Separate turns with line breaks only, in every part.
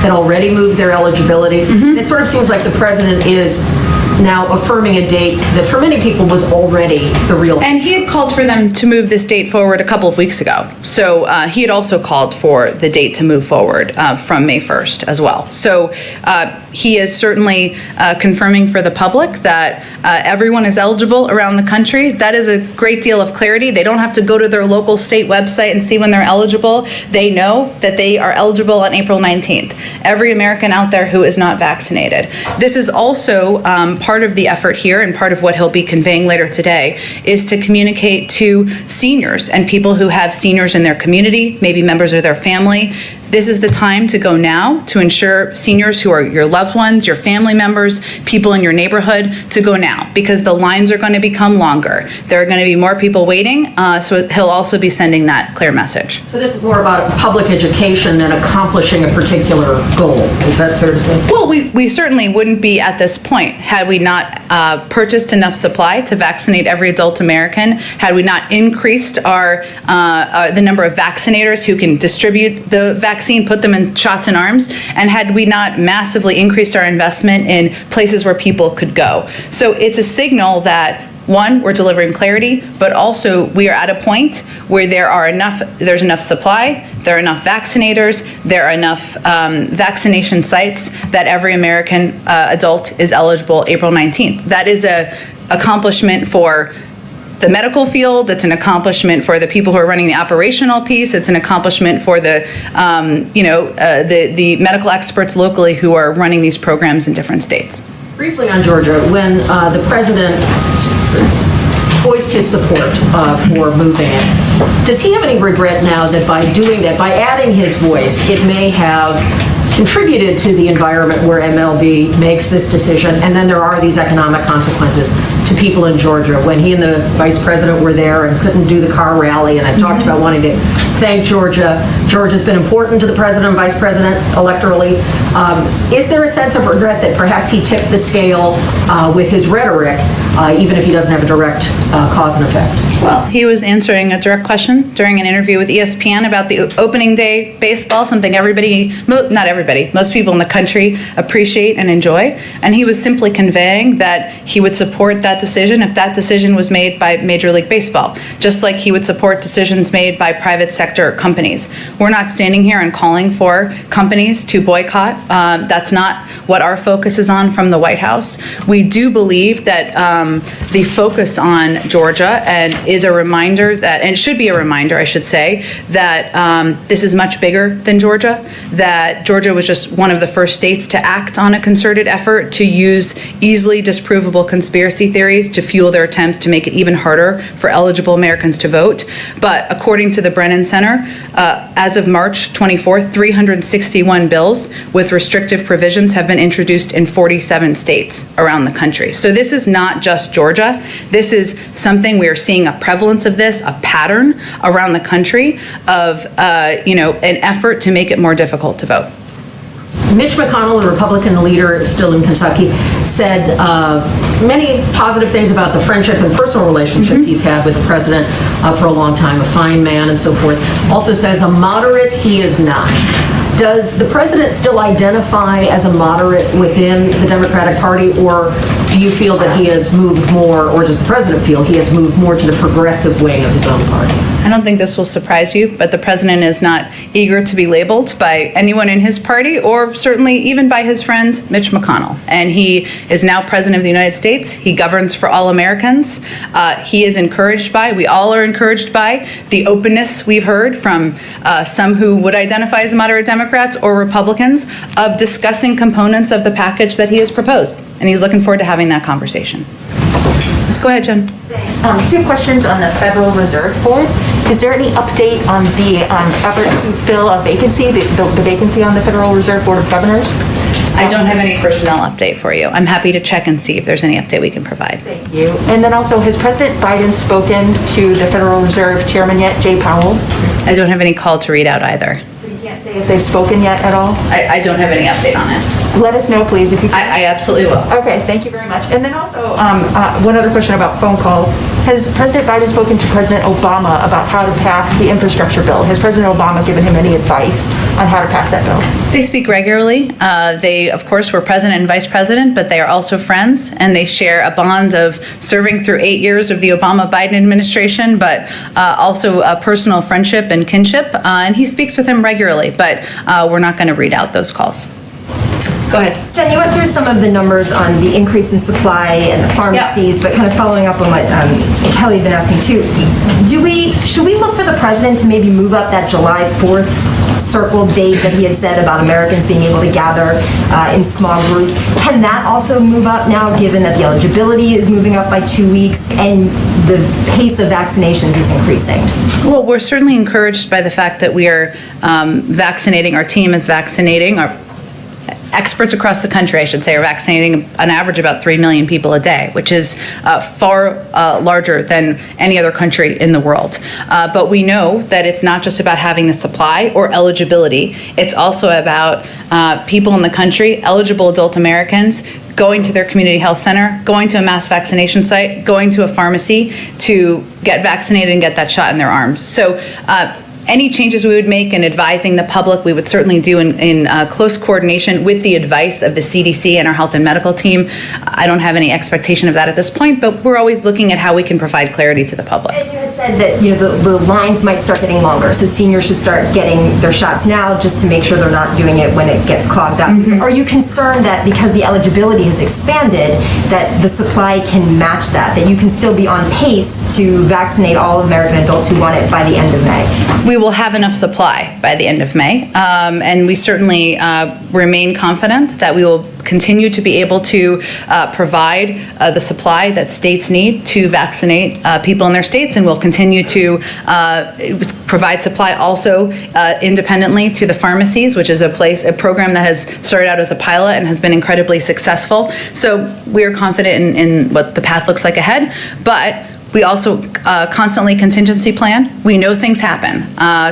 had already moved their eligibility. It sort of seems like the president is now affirming a date that for many people was already the real.
And he had called for them to move this date forward a couple of weeks ago. So he had also called for the date to move forward from May 1st as well. So he is certainly confirming for the public that everyone is eligible around the country. That is a great deal of clarity. They don't have to go to their local state website and see when they're eligible. They know that they are eligible on April 19th. Every American out there who is not vaccinated. This is also part of the effort here, and part of what he'll be conveying later today, is to communicate to seniors and people who have seniors in their community, maybe members of their family. This is the time to go now to ensure seniors who are your loved ones, your family members, people in your neighborhood, to go now, because the lines are going to become longer. There are going to be more people waiting, so he'll also be sending that clear message.
So this is more about public education than accomplishing a particular goal. Is that fair to say?
Well, we certainly wouldn't be at this point had we not purchased enough supply to vaccinate every adult American, had we not increased our the number of vaccinators who can distribute the vaccine, put them in shots in arms, and had we not massively increased our investment in places where people could go. So it's a signal that, one, we're delivering clarity, but also we are at a point where there's enough supply, there are enough vaccinators, there are enough vaccination sites that every American adult is eligible April 19th. That is an accomplishment for the medical field. It's an accomplishment for the people who are running the operational piece. It's an accomplishment for the medical experts locally who are running these programs in different states.
Briefly on Georgia, when the president voiced his support for moving it, does he have any regret now that by doing that, by adding his voice, it may have contributed to the environment where MLB makes this decision, and then there are these economic consequences to people in Georgia? When he and the vice president were there and couldn't do the car rally, and I talked about wanting to thank Georgia. Georgia's been important to the president and vice president electorally. Is there a sense of regret that perhaps he tipped the scale with his rhetoric, even if he doesn't have a direct cause and effect?
Well, he was answering a direct question during an interview with ESPN about the opening day baseball, something not everybody, most people in the country appreciate and enjoy. And he was simply conveying that he would support that decision if that decision was made by Major League Baseball, just like he would support decisions made by private sector companies. We're not standing here and calling for companies to boycott. That's not what our focus is on from the White House. We do believe that the focus on Georgia is a reminder that, and it should be a reminder, I should say, that this is much bigger than Georgia, that Georgia was just one of the first states to act on a concerted effort to use easily disprovable conspiracy theories to fuel their attempts to make it even harder for eligible Americans to vote. But according to the Brennan Center, as of March 24th, 361 bills with restrictive provisions have been introduced in 47 states around the country. So this is not just Georgia. This is something we are seeing a prevalence of this, a pattern around the country of an effort to make it more difficult to vote.
Mitch McConnell, the Republican leader still in Kentucky, said many positive things about the friendship and personal relationship he's had with the president for a long time, a fine man and so forth. Also says a moderate he is not. Does the president still identify as a moderate within the Democratic Party, or do you feel that he has moved more, or does the president feel he has moved more to the progressive wing of his own party?
I don't think this will surprise you, but the president is not eager to be labeled by anyone in his party, or certainly even by his friend Mitch McConnell. And he is now president of the United States. He governs for all Americans. He is encouraged by, we all are encouraged by, the openness we've heard from some who would identify as moderate Democrats or Republicans of discussing components of the package that he has proposed. And he's looking forward to having that conversation. Go ahead, Jen.
Thanks. Two questions on the Federal Reserve Board. Is there any update on the effort to fill a vacancy, the vacancy on the Federal Reserve Board of Governors?
I don't have any personnel update for you. I'm happy to check and see if there's any update we can provide.
Thank you. And then also, has President Biden spoken to the Federal Reserve Chairman yet, Jay Powell?
I don't have any call to read out either.
So you can't say if they've spoken yet at all?
I don't have any update on it.
let us know, please, if you can.
I absolutely will.
Okay, thank you very much. And then also, one other question about phone calls. Has President Biden spoken to President Obama about how to pass the infrastructure bill? Has President Obama given him any advice on how to pass that bill?
They speak regularly. They, of course, were president and vice president, but they are also friends, and they share a bond of serving through 8 years of the Obama-Biden administration, but also a personal friendship and kinship. And he speaks with him regularly, but we're not going to read out those calls. Go ahead.
Jen, you went through some of the numbers on the increase in supply and the pharmacies, but kind of following up on what Kelly had been asking too, should we look for the president to maybe move up that July 4th circle date that he had said about Americans being able to gather in small groups? Can that also move up now, given that the eligibility is moving up by 2 weeks and the pace of vaccinations is increasing?
Well, we're certainly encouraged by the fact that we are vaccinating, our team is vaccinating, our experts across the country, I should say, are vaccinating on average about 3 million people a day, which is far larger than any other country in the world. But we know that it's not just about having the supply or eligibility. It's also about people in the country, eligible adult Americans, going to their community health center, going to a mass vaccination site, going to a pharmacy to get vaccinated and get that shot in their arms. So any changes we would make in advising the public, we would certainly do in close coordination with the advice of the CDC and our health and medical team. I don't have any expectation of that at this point, but we're always looking at how we can provide clarity to the public.
And you had said that the lines might start getting longer, so seniors should start getting their shots now just to make sure they're not doing it when it gets clogged up. Mm-hmm. Are you concerned that because the eligibility has expanded, that the supply can match that you can still be on pace to vaccinate all American adults who want it by the end of May?
We will have enough supply by the end of May, and we certainly remain confident that we will continue to be able to provide the supply that states need to vaccinate people in their states, and we'll continue to provide supply also independently to the pharmacies, which is a program that has started out as a pilot and has been incredibly successful. So we are confident in what the path looks like ahead, but we also constantly contingency plan. We know things happen.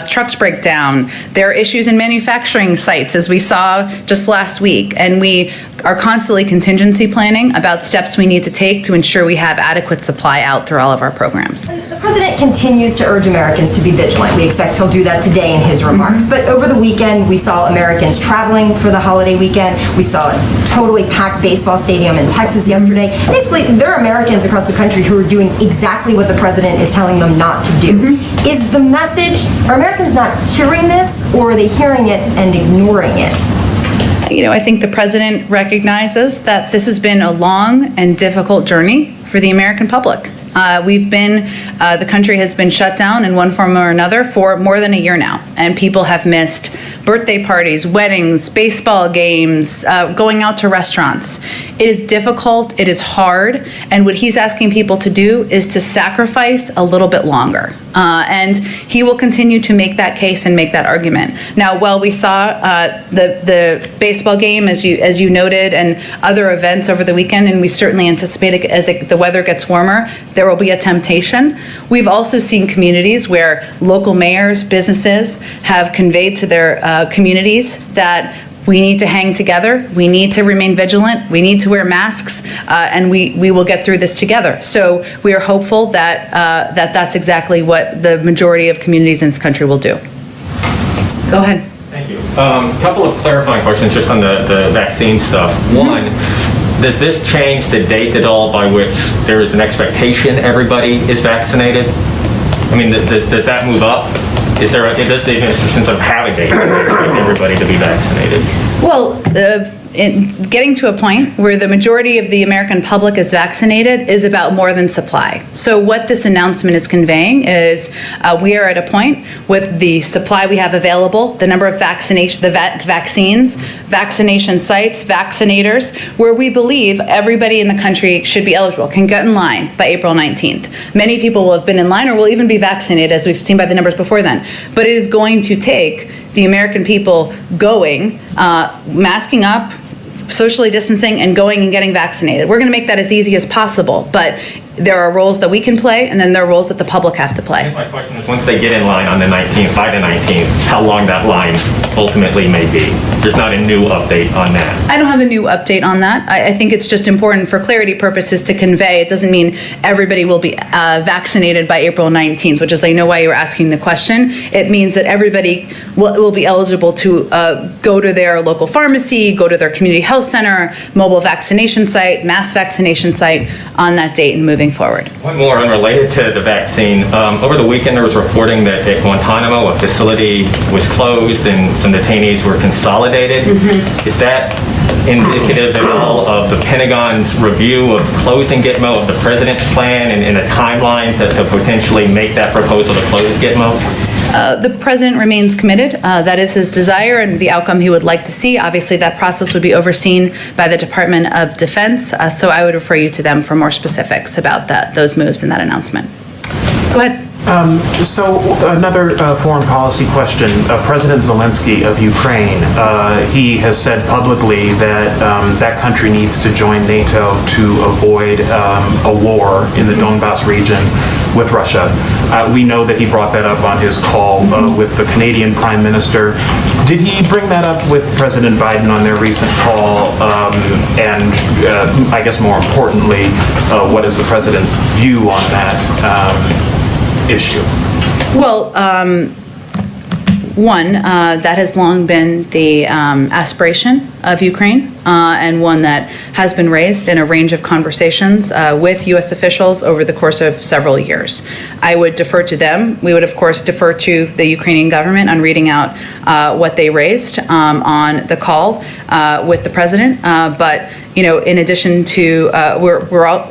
Trucks break down. There are issues in manufacturing sites, as we saw just last week, and we are constantly contingency planning about steps we need to take to ensure we have adequate supply out through all of our programs.
The president continues to urge Americans to be vigilant. We expect he'll do that today in his remarks. Mm-hmm. But over the weekend, we saw Americans traveling for the holiday weekend. We saw a totally packed baseball stadium in Texas yesterday. Basically, there are Americans across the country who are doing exactly what the president is telling them not to do. Mm-hmm. Is the message, are Americans not hearing this, or are they hearing it and ignoring it?
I think the president recognizes that this has been a long and difficult journey for the American public. The country has been shut down in one form or another for more than a year now, and people have missed birthday parties, weddings, baseball games, going out to restaurants. It is difficult, it is hard, and what he's asking people to do is to sacrifice a little bit longer. And he will continue to make that case and make that argument. Now, while we saw the baseball game, as you noted, and other events over the weekend, and we certainly anticipate it as the weather gets warmer, there will be a temptation. We've also seen communities where local mayors, businesses have conveyed to their communities that we need to hang together, we need to remain vigilant, we need to wear masks, and we will get through this together. So we are hopeful that that's exactly what the majority of communities in this country will do. Go ahead.
Thank you. Couple of clarifying questions just on the vaccine stuff. One, does this change the date at all by which there is an expectation everybody is vaccinated? I mean, does that move up? Does the administration sort of have a date where they expect everybody to be vaccinated?
Well, getting to a point where the majority of the American public is vaccinated is about more than supply. So what this announcement is conveying is we are at a point with the supply we have available, the number of vaccines, vaccination sites, vaccinators, where we believe everybody in the country should be eligible, can get in line by April 19th. Many people will have been in line or will even be vaccinated, as we've seen by the numbers before then. But it is going to take the American people going, masking up, socially distancing, and going and getting vaccinated. We're going to make that as easy as possible, but there are roles that we can play, and then there are roles that the public have to play.
My question is, once they get in line on the 19th, by the 19th, how long that line ultimately may be? There's not a new update on that.
I don't have a new update on that. I think it's just important for clarity purposes to convey. It doesn't mean everybody will be vaccinated by April 19th, which is, I know why you were asking the question. It means that everybody will be eligible to go to their local pharmacy, go to their community health center, mobile vaccination site, mass vaccination site on that date and moving forward.
One more unrelated to the vaccine. Over the weekend, there was reporting that at Guantanamo, a facility was closed and some detainees were consolidated. Is that indicative at all of the Pentagon's review of closing Gitmo, of the president's plan and a timeline to potentially make that proposal to close Gitmo?
The president remains committed. That is his desire and the outcome he would like to see. Obviously, that process would be overseen by the Department of Defense, so I would refer you to them for more specifics about those moves and that announcement. Go ahead.
So another foreign policy question. President Zelensky of Ukraine, he has said publicly that that country needs to join NATO to avoid a war in the Donbas region with Russia. We know that he brought that up on his call with the Canadian Prime Minister. Did he bring that up with President Biden on their recent call? And I guess more importantly, what is the president's view on that issue?
Well, one, that has long been the aspiration of Ukraine, and one that has been raised in a range of conversations with U.S. officials over the course of several years. I would defer to them. We would, of course, defer to the Ukrainian government on reading out what they raised on the call with the president. But in addition to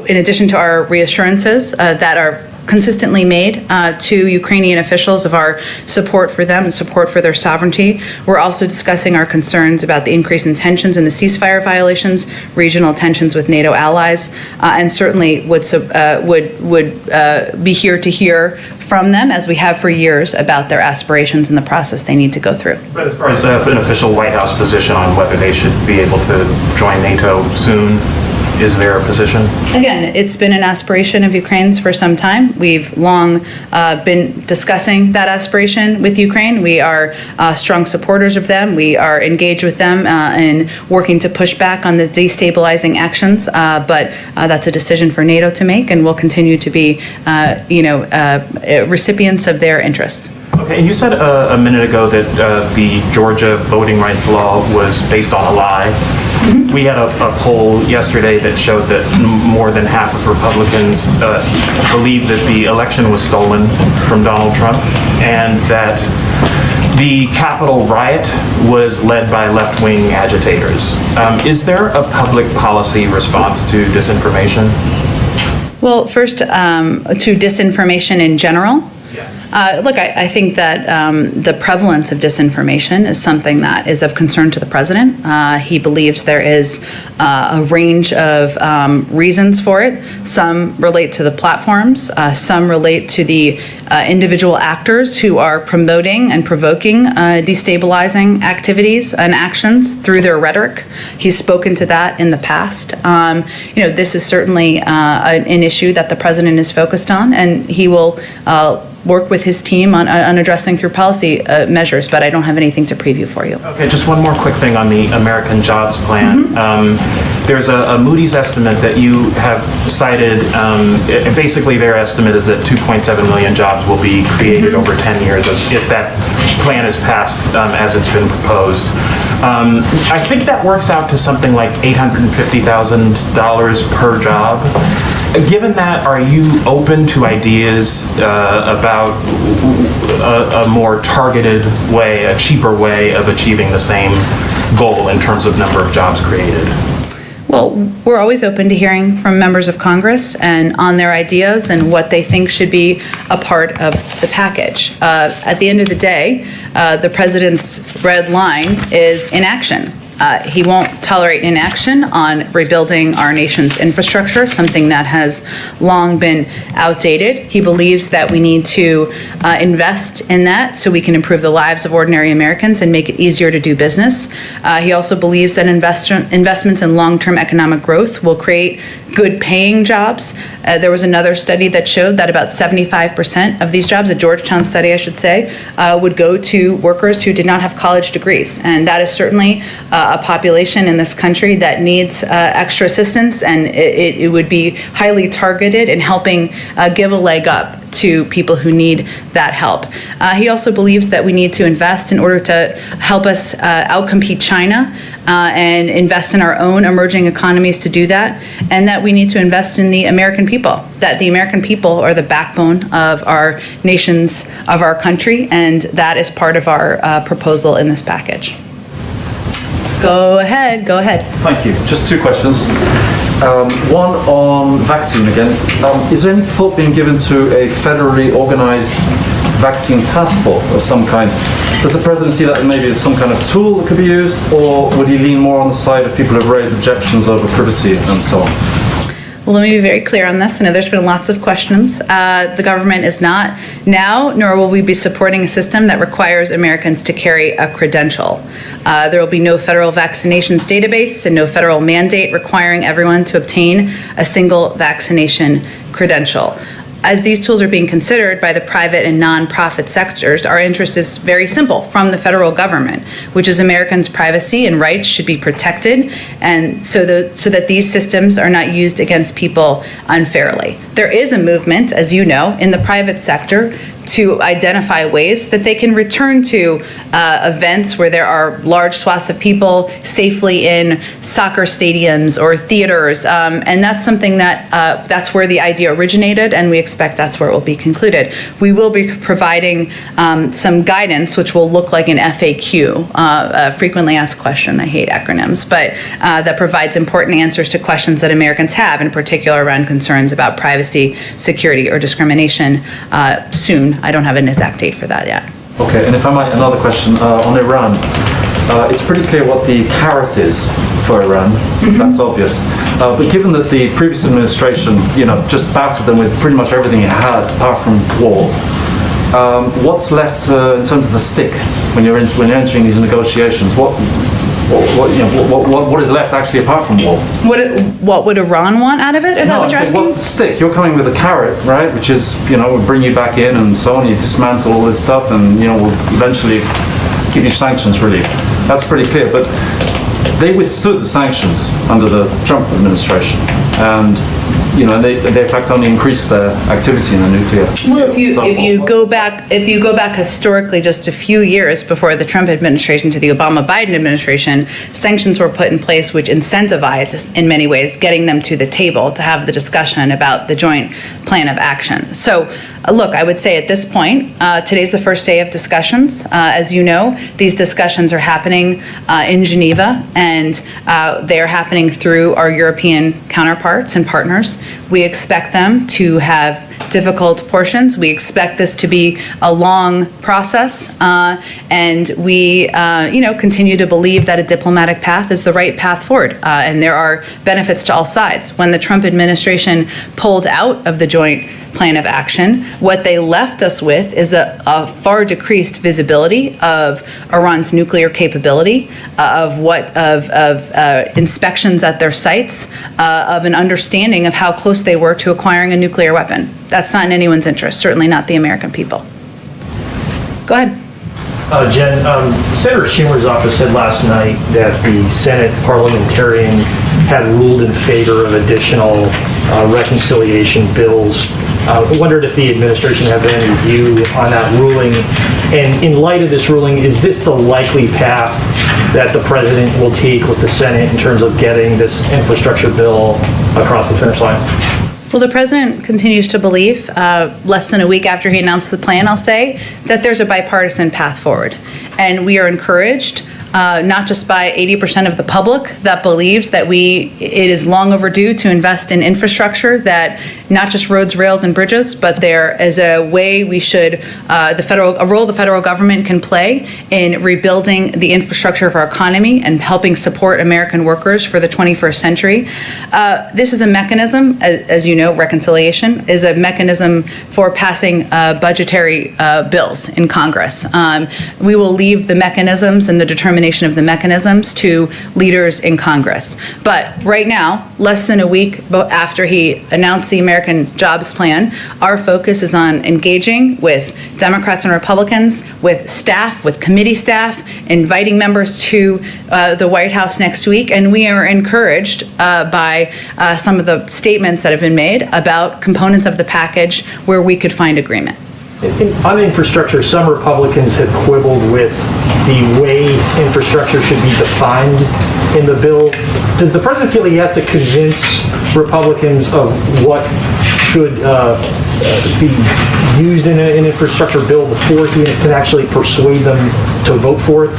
in addition to our reassurances that are consistently made to Ukrainian officials of our support for them and support for their sovereignty. We're also discussing our concerns about the increase in tensions and the ceasefire violations, regional tensions with NATO allies, and certainly would be here to hear from them, as we have for years, about their aspirations and the process they need to go through.
But as far as an official White House position on whether they should be able to join NATO soon, is there a position?
Again, it's been an aspiration of Ukraine's for some time. We've long been discussing that aspiration with Ukraine. We are strong supporters of them. We are engaged with them in working to push back on the destabilizing actions. But that's a decision for NATO to make, and we'll continue to be, recipients of their interests.
Okay, and you said a minute ago that the Georgia voting rights law was based on a lie. Mm-hmm. We had a poll yesterday that showed that more than half of Republicans believe that the election was stolen from Donald Trump, and that the Capitol riot was led by left-wing agitators. Is there a public policy response to disinformation?
Well, first, to disinformation in general. Look, I think that the prevalence of disinformation is something that is of concern to the president. He believes there is a range of reasons for it. Some relate to the platforms. Some relate to the individual actors who are promoting and provoking destabilizing activities and actions through their rhetoric. He's spoken to that in the past. This is certainly an issue that the president is focused on, and he will work with his team on addressing through policy measures, but I don't have anything to preview for you.
Okay, just one more quick thing on the American Jobs Plan. Mm-hmm. There's a Moody's estimate that you have cited. Basically, their estimate is that 2.7 million jobs will be created over 10 years if that plan is passed as it's been proposed. I think that works out to something like $850,000 per job. Given that, are you open to ideas about a more targeted way, a cheaper way of achieving the same goal in terms of number of jobs created?
Well, we're always open to hearing from members of Congress and on their ideas and what they think should be a part of the package. At the end of the day, the president's red line is inaction. He won't tolerate inaction on rebuilding our nation's infrastructure, something that has long been outdated. He believes that we need to invest in that so we can improve the lives of ordinary Americans and make it easier to do business. He also believes that investments in long-term economic growth will create good-paying jobs. There was another study that showed that about 75% of these jobs, a Georgetown study, I should say, would go to workers who did not have college degrees. And that is certainly a population in this country that needs extra assistance, and it would be highly targeted in helping give a leg up to people who need that help. He also believes that we need to invest in order to help us outcompete China and invest in our own emerging economies to do that, and that we need to invest in the American people, that the American people are the backbone of our nations, of our country, and that is part of our proposal in this package. Go ahead.
Thank you. Just two questions. One on vaccine again. Is there any thought being given to a federally organized vaccine passport of some kind? Does the president see that maybe as some kind of tool that could be used, or would he lean more on the side of people who have raised objections over privacy and so on?
Well, let me be very clear on this. I know there's been lots of questions. The government is not now, nor will we be supporting a system that requires Americans to carry a credential. There will be no federal vaccinations database and no federal mandate requiring everyone to obtain a single vaccination credential. As these tools are being considered by the private and nonprofit sectors, our interest is very simple from the federal government, which is Americans' privacy and rights should be protected, and so that these systems are not used against people unfairly. There is a movement, as you know, in the private sector to identify ways that they can return to events where there are large swaths of people safely in soccer stadiums or theaters, and that's something that that's where the idea originated, and we expect that's where it will be concluded. We will be providing some guidance, which will look like an FAQ, a frequently asked question. I hate acronyms, but that provides important answers to questions that Americans have, in particular around concerns about privacy, security, or discrimination soon. I don't have an exact date for that yet.
Okay, and if I might, another question on Iran. It's pretty clear what the carrot is for Iran. That's obvious. But given that the previous administration, just battered them with pretty much everything it had, apart from war, what's left in terms of the stick when you're entering these negotiations? What is left actually apart from war?
What would Iran want out of it? Is that what you're asking?
What's the stick? You're coming with a carrot, right? Which is, we'll bring you back in and so on. You dismantle all this stuff and, we'll eventually give you sanctions relief. That's pretty clear. But they withstood the sanctions under the Trump administration. And, they in fact only increased their activity in the nuclear.
Well, if you go back historically just a few years before the Trump administration to the Obama-Biden administration, sanctions were put in place which incentivized, in many ways, getting them to the table to have the discussion about the joint plan of action. So, look, I would say at this point, today's the first day of discussions. As you know, these discussions are happening in Geneva, and they are happening through our European counterparts and partners. We expect them to have difficult portions. We expect this to be a long process, and we, continue to believe that a diplomatic path is the right path forward, and there are benefits to all sides. When the Trump administration pulled out of the joint plan of action, what they left us with is a far decreased visibility of Iran's nuclear capability, of inspections at their sites, of an understanding of how close they were to acquiring a nuclear weapon. That's not in anyone's interest, certainly not the American people. Go ahead.
Jen, Senator Schumer's office said last night that the Senate parliamentarian had ruled in favor of additional reconciliation bills. I wondered if the administration had any view on that ruling. And in light of this ruling, is this the likely path that the president will take with the Senate in terms of getting this infrastructure bill across the finish line?
Well, the president continues to believe, less than a week after he announced the plan, I'll say, that there's a bipartisan path forward. And we are encouraged not just by 80% of the public that believes that it is long overdue to invest in infrastructure, that not just roads, rails, and bridges, but there is a way we should, a role the federal government can play in rebuilding the infrastructure of our economy and helping support American workers for the 21st century. This is a mechanism, as you know, reconciliation is a mechanism for passing budgetary bills in Congress. We will leave the mechanisms and the determination of the mechanisms to leaders in Congress. But right now, less than a week after he announced the American Jobs Plan, our focus is on engaging with Democrats and Republicans, with staff, with committee staff, inviting members to the White House next week, and we are encouraged by some of the statements that have been made about components of the package where we could find agreement.
On infrastructure, some Republicans have quibbled with the way infrastructure should be defined in the bill. Does the president feel he has to convince Republicans of what should be used in an infrastructure bill before he can actually persuade them to vote for it?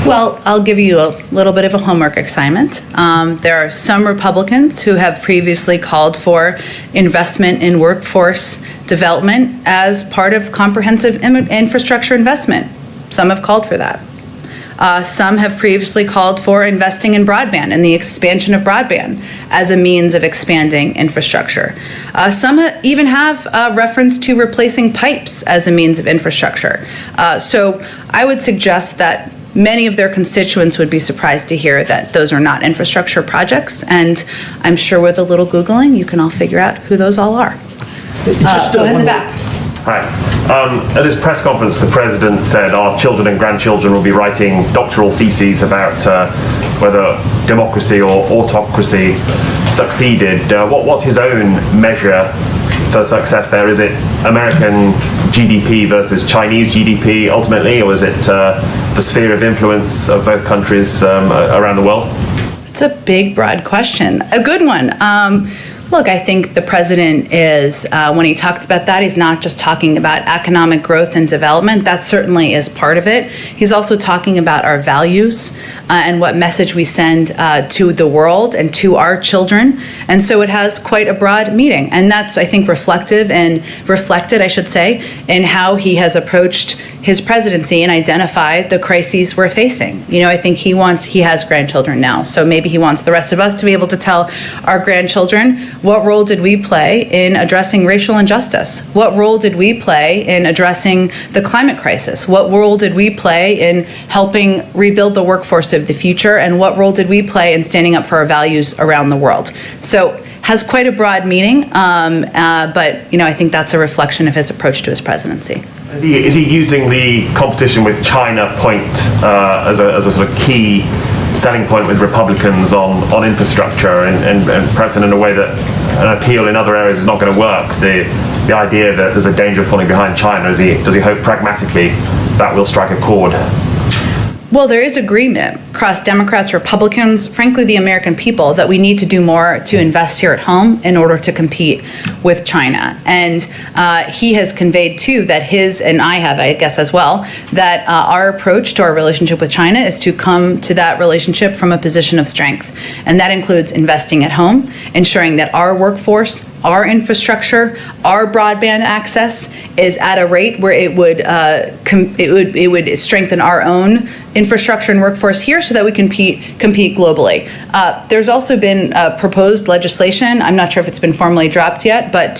Well, I'll give you a little bit of a homework assignment. There are some Republicans who have previously called for investment in workforce development as part of comprehensive infrastructure investment. Some have called for that. Some have previously called for investing in broadband and the expansion of broadband as a means of expanding infrastructure. Some even have reference to replacing pipes as a means of infrastructure. So I would suggest that many of their constituents would be surprised to hear that those are not infrastructure projects, and I'm sure with a little Googling, you can all figure out who those all are. Go ahead in the back.
Hi. At his press conference, the president said our children and grandchildren will be writing doctoral theses about whether democracy or autocracy succeeded. What's his own measure for success there? Is it American GDP versus Chinese GDP ultimately, or is it the sphere of influence of both countries around the world?
It's a big, broad question. A good one. Look, I think the president is, when he talks about that, he's not just talking about economic growth and development. That certainly is part of it. He's also talking about our values and what message we send to the world and to our children. And so it has quite a broad meaning. And that's, I think, reflected, I should say, in how he has approached his presidency and identified the crises we're facing. You know, I think he has grandchildren now, so maybe he wants the rest of us to be able to tell our grandchildren, what role did we play in addressing racial injustice? What role did we play in addressing the climate crisis? What role did we play in helping rebuild the workforce of the future? And what role did we play in standing up for our values around the world? So has quite a broad meaning, but you know, I think that's a reflection of his approach to his presidency.
Is he using the competition with China point as a sort of key selling point with Republicans on infrastructure and perhaps in a way that an appeal in other areas is not going to work? The idea that there's a danger of falling behind China, does he hope pragmatically that will strike a chord?
Well, there is agreement across Democrats, Republicans, frankly, the American people, that we need to do more to invest here at home in order to compete with China. And he has conveyed, too, that and I have, I guess, as well, that our approach to our relationship with China is to come to that relationship from a position of strength. And that includes investing at home, ensuring that our workforce, our infrastructure, our broadband access is at a rate where it would strengthen our own infrastructure and workforce here so that we can compete globally. There's also been proposed legislation, I'm not sure if it's been formally dropped yet, but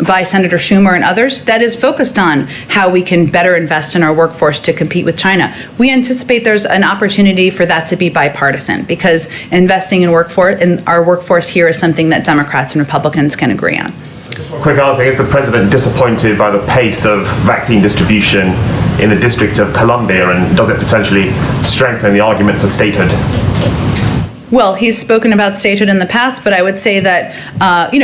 by Senator Schumer and others, that is focused on how we can better invest in our workforce to compete with China. We anticipate there's an opportunity for that to be bipartisan, because investing in our workforce here is something that Democrats and Republicans can agree on.
Just one quick other thing, is the president disappointed by the pace of vaccine distribution in the District of Columbia, and does it potentially strengthen the argument for statehood?
Well, he's spoken about statehood in the past, but I would say that,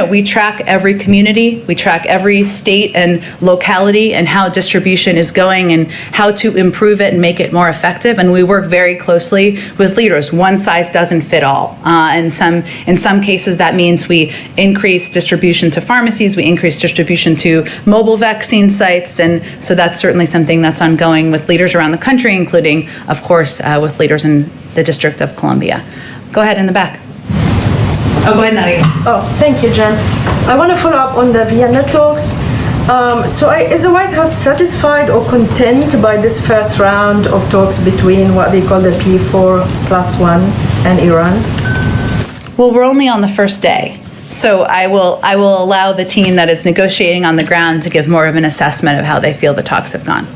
we track every community, we track every state and locality and how distribution is going and how to improve it and make it more effective. And we work very closely with leaders. One size doesn't fit all. In some cases, that means we increase distribution to pharmacies, we increase distribution to mobile vaccine sites. And so that's certainly something that's ongoing with leaders around the country, including, of course, with leaders in the District of Columbia. Go ahead in the back. Oh, go ahead, Nadia.
Oh, thank you, Jen. I want to follow up on the Vienna talks. Is the White House satisfied or content by this first round of talks between what they call the P4+1 and Iran?
Well, we're only on the first day. So I will allow the team that is negotiating on the ground to give more of an assessment of how they feel the talks have gone.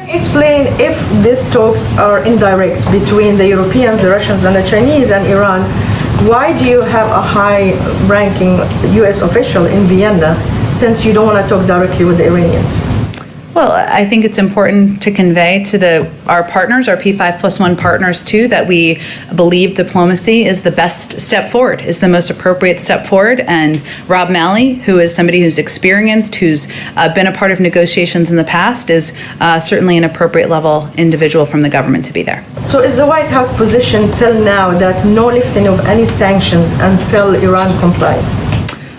Explain if these talks are indirect between the Europeans, the Russians, and the Chinese and Iran. Why do you have a high-ranking U.S. official in Vienna since you don't want to talk directly with the Iranians?
Well, I think it's important to convey to our partners, our P5+1 partners too, that we believe diplomacy is the best step forward, is the most appropriate step forward. And Rob Malley, who is somebody who's experienced, who's been a part of negotiations in the past, is certainly an appropriate level individual from the government to be there.
So is the White House position till now that no lifting of any sanctions until Iran complies?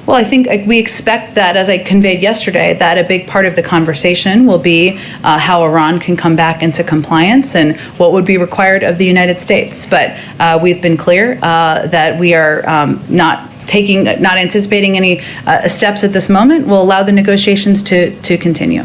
Well, I think we expect that, as I conveyed yesterday, that a big part of the conversation will be how Iran can come back into compliance and what would be required of the United States. But we've been clear that we are not anticipating any steps at this moment. We'll allow the negotiations to continue.